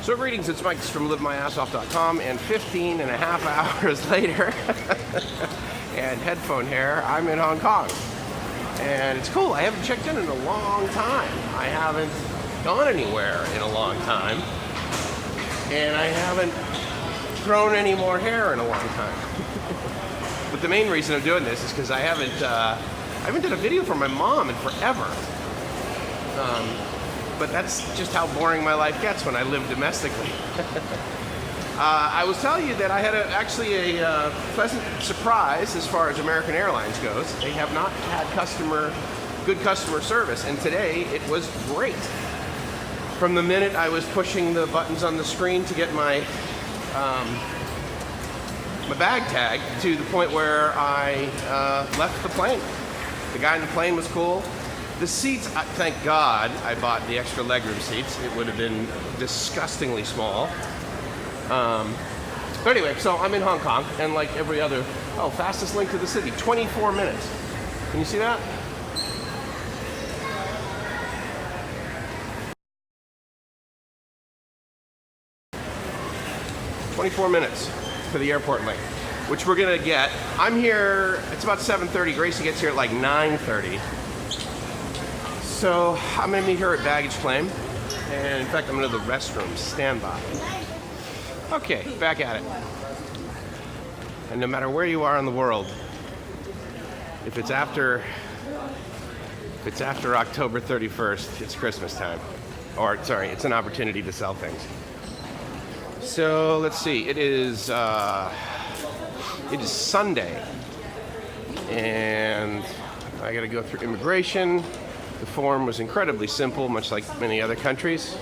So greetings, it's Mike from LiveMyAssOff.com, and 15 and a half hours later, and headphone hair, I'm in Hong Kong. And it's cool, I haven't checked in a long time. I haven't gone anywhere in a long time. And I haven't grown any more hair in a long time. But the main reason I'm doing this is because I haven't done a video for my mom in forever. But that's just how boring my life gets when I live domestically. I will tell you that I had actually a pleasant surprise as far as American Airlines goes. They have not had good customer service, and today it was great. From the minute I was pushing the buttons on the screen to get my my bag tag to the point where I left the plane. The guy in the plane was cool. The seats, thank God I bought the extra legroom seats. It would have been disgustingly small. But anyway, so I'm in Hong Kong, and like every other, fastest link to the city, 24 minutes. Can you see that? "24 minutes to the airport link," which we're gonna get. I'm here, it's about 7:30. Gracie gets here at like 9:30. So I'm gonna meet her at baggage claim. And in fact, I'm gonna go to the restroom, stand by. Okay, back at it. And no matter where you are in the world, if it's after October 31st, it's Christmas time. Or sorry, it's an opportunity to sell things. So let's see, it is Sunday, and I gotta go through immigration. The form was incredibly simple, much like many other countries.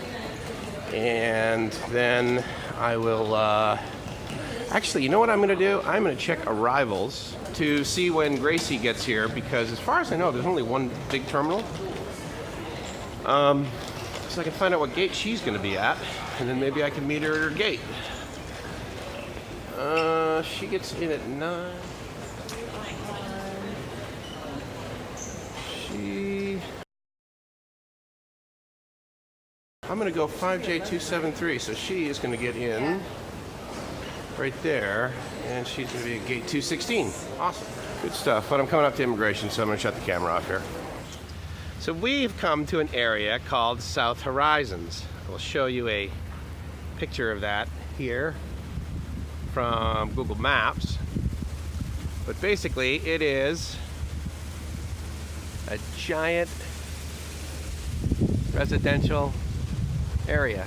And then I will, actually, you know what I'm gonna do? I'm gonna check arrivals to see when Gracie gets here, because as far as I know, there's only one big terminal. So I can find out what gate she's gonna be at, and then maybe I can meet her at her gate. She gets in at 9. I'm gonna go 5J273, so she is gonna get in right there, and she's gonna be at gate 216. Awesome, good stuff. But I'm coming up to immigration, so I'm gonna shut the camera off here. So we've come to an area called South Horizons. I will show you a picture of that here from Google Maps. But basically, it is a giant residential area.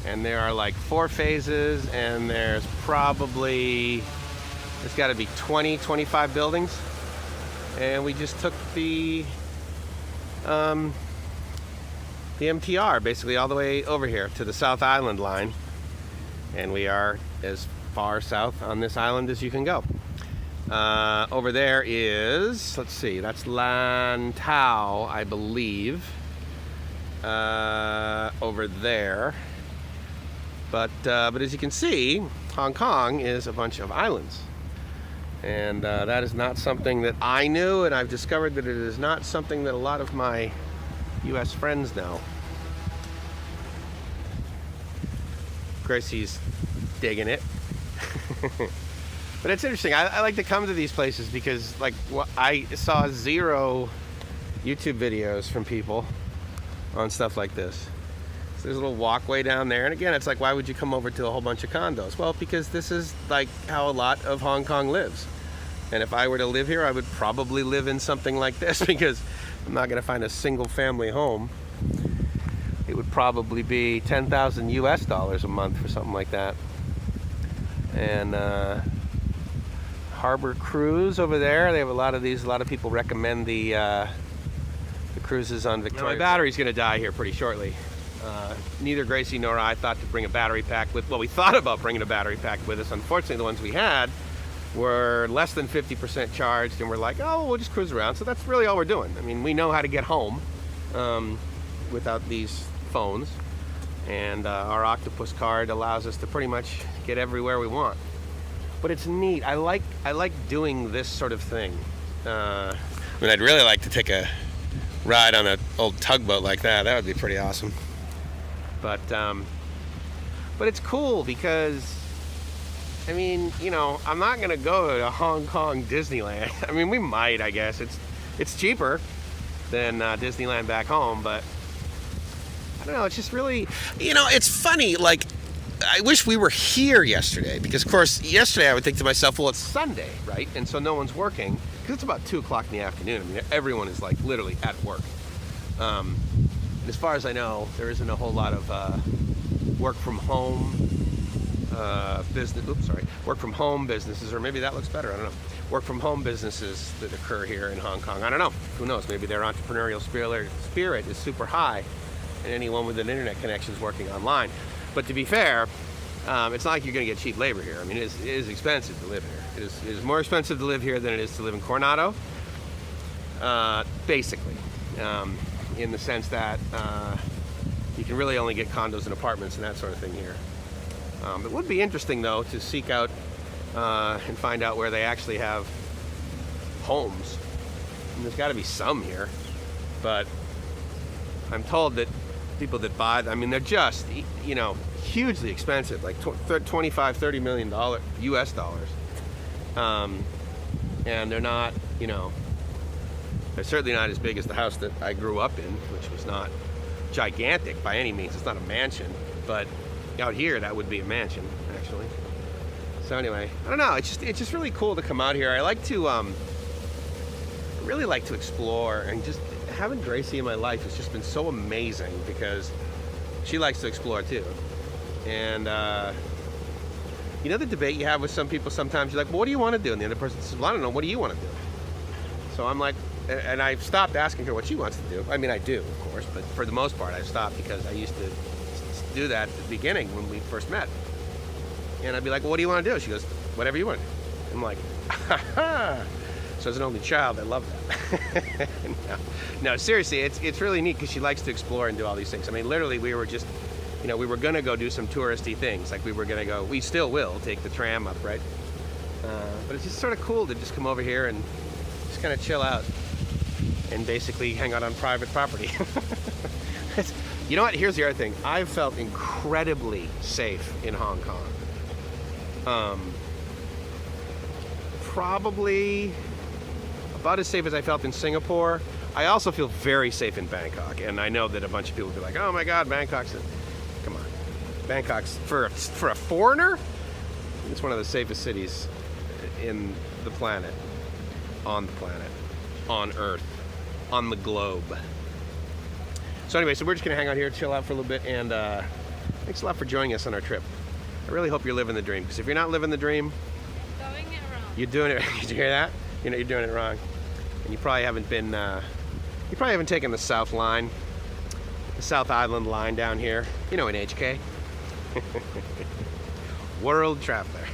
And there are like 4 phases, and there's got to be 20, 25 buildings. And we just took the MTR basically all the way over here to the South Island line, and we are as far south on this island as you can go. Over there is, let's see, that's Lantau, I believe, over there. But as you can see, Hong Kong is a bunch of islands. And that is not something that I knew, and I've discovered that it is not something that a lot of my US friends know. Gracie's digging it. But it's interesting. I like to come to these places because I saw 0 YouTube videos from people on stuff like this. So there's a little walkway down there, and again, it's like, why would you come over to a whole bunch of condos? Well, because this is like how a lot of Hong Kong lives. And if I were to live here, I would probably live in something like this, because I'm not going to find a single family home. It would probably be $10,000 US a month for something like that. And Harbor Cruise over there, they have a lot of these. A lot of people recommend the cruises on Victoria. Now, my battery's going to die here pretty shortly. Neither Gracie nor I thought to bring a battery pack with. Well, we thought about bringing a battery pack with us. Unfortunately, the ones we had were less than 50% charged, and we're like, oh, we'll just cruise around. So that's really all we're doing. I mean, we know how to get home without these phones, and our Octopus card allows us to pretty much get everywhere we want. But it's neat. I like doing this sort of thing. I mean, I'd really like to take a ride on an old tugboat like that. That would be pretty awesome. But it's cool because, I mean, you know, I'm not gonna go to Hong Kong Disneyland. I mean, we might, I guess. It's cheaper than Disneyland back home, but I don't know. It's just really, you know, it's funny. Like, I wish we were here yesterday because, of course, yesterday I would think to myself, well, it's Sunday, right? And so no one's working because it's about 2 o'clock in the afternoon. I mean, everyone is like literally at work. As far as I know, there isn't a whole lot of work from home work from home businesses, or maybe that looks better. I don't know. Work from home businesses that occur here in Hong Kong. I don't know. Who knows? Maybe their entrepreneurial spirit is super high, and anyone with an internet connection is working online. But to be fair, it's not like you're going to get cheap labor here. I mean, it is expensive to live here. It is more expensive to live here than it is to live in Coronado, basically, in the sense that you can really only get condos and apartments and that sort of thing here. It would be interesting, though, to seek out and find out where they actually have homes. And there's got to be some here, but I'm told that people that buy them, I mean, they're just, you know, hugely expensive, like $25-30 million US dollars. And they're not, you know, they're certainly not as big as the house that I grew up in, which was not gigantic by any means. It's not a mansion, but out here that would be a mansion, actually. So anyway, I don't know. It's just really cool to come out here. I like to really like to explore, and just having Gracie in my life has just been so amazing because she likes to explore too. And you know the debate you have with some people sometimes, you're like, well, what do you want to do? And the other person says, well, I don't know, what do you want to do? So I'm like, and I've stopped asking her what she wants to do. I mean, I do, of course, but for the most part I've stopped because I used to do that at the beginning when we first met. And I'd be like, well, what do you want to do? She goes, whatever you want to do. I'm like, ha ha. So as an only child, I love that. No, seriously, it's really neat because she likes to explore and do all these things. I mean, literally, we were just, you know, we were going to go do some touristy things. Like, we were going to go, we still will, take the tram up, right? But it's just sort of cool to just come over here and just kind of chill out and basically hang out on private property. You know what? Here's the other thing. I've felt incredibly safe in Hong Kong. Probably about as safe as I felt in Singapore. I also feel very safe in Bangkok, and I know that a bunch of people will be like, "Oh my God, Bangkok's come on, Bangkok's for a foreigner, it's one of the safest cities in the planet, on Earth, on the globe." So anyway, so we're just gonna hang out here, chill out for a little bit, and thanks a lot for joining us on our trip. I really hope you're living the dream, because if you're not living the dream, doing it wrong. You're doing it. Did you hear that? You know you're doing it wrong, and you probably haven't been. You probably haven't taken the South Line, the South Island line down here. You know, in HK. World traveler.